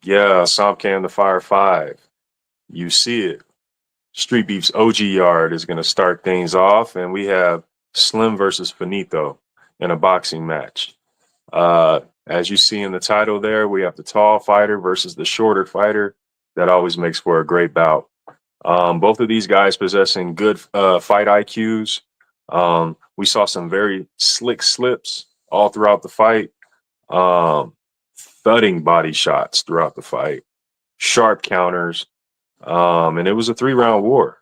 Yeah, Somké and the Fire 5. You see it. Street Beefs OG Yard is going to start things off, and we have Slim versus Finito in a boxing match. As you see in the title there, we have the tall fighter versus the shorter fighter. That always makes for a great bout. Both of these guys possessing good fight IQs. We saw some very slick slips all throughout the fight. Um, Thudding body shots throughout the fight. Sharp counters. And it was a 3-round war.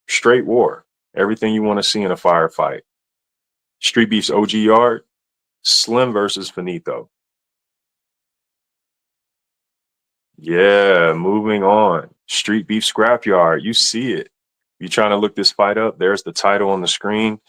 Straight war. Everything you want to see in a firefight. Street Beefs OG Yard. Slim versus Finito. Yeah, moving on. Street Beef Scrapyard. You see it. You're trying to look this fight up. There's the title on the screen.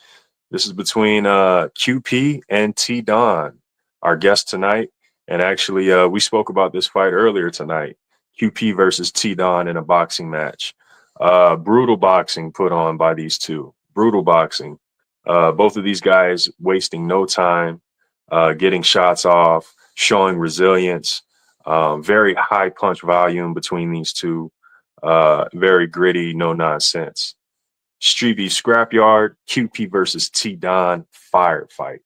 This is between QP and T Don, our guest tonight. And actually, we spoke about this fight earlier tonight. QP versus T Don in a boxing match. Brutal boxing put on by these two. Brutal boxing. Both of these guys wasting no time, getting shots off, showing resilience. Very high punch volume between these two. Very gritty, no nonsense. Street Beef Scrapyard, QP versus T Don firefight.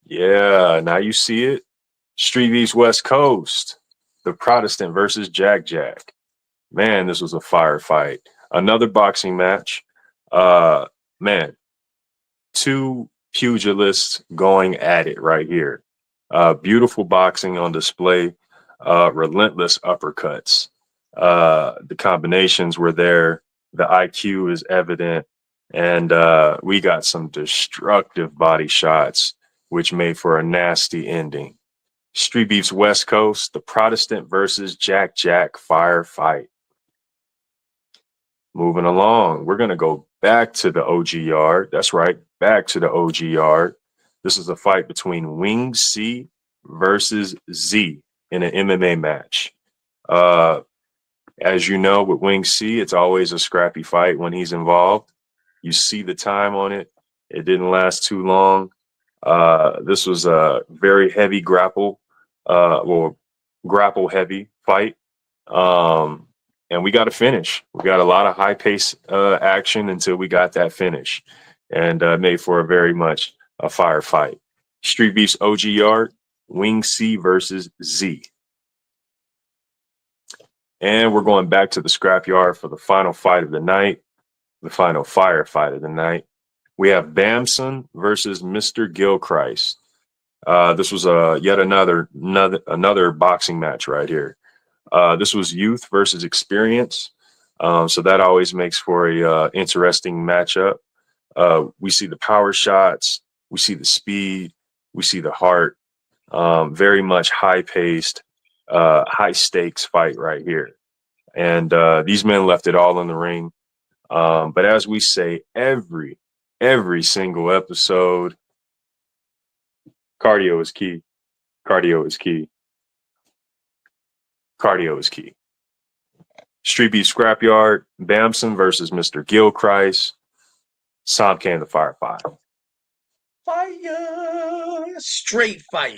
Yeah, now you see it. Street Beefs West Coast, the Protestant versus Jack Jack. Man, this was a firefight. Another boxing match. Man, two pugilists going at it right here. Beautiful boxing on display. Relentless uppercuts. The combinations were there. The IQ is evident. And we got some destructive body shots, which made for a nasty ending. Street Beefs West Coast, the Protestant versus Jack Jack firefight. Moving along, we're going to go back to the OG Yard. That's right, back to the OG Yard. This is a fight between Wing C versus Z in an MMA match. As you know, with Wing C, it's always a scrappy fight when he's involved. You see the time on it. It didn't last too long. This was a very heavy grapple heavy fight. And we got a finish. We got a lot of high pace action until we got that finish, and made for a very much a firefight. Street Beefs OG Yard, Wing C versus Z. And we're going back to the scrapyard for the final fight of the night, the final firefight of the night. We have Bamson versus Mr. Gilchrist. This was yet another boxing match right here. This was youth versus experience. So that always makes for a interesting matchup. We see the power shots, we see the speed, we see the heart. Very much high-paced, high-stakes fight right here. And these men left it all in the ring. But as we say every single episode, cardio is key. Cardio is key. Cardio is key. Street Beef Scrapyard, Bamson versus Mr. Gilchrist, Somké and the Fire 5. Fire! Straight fire.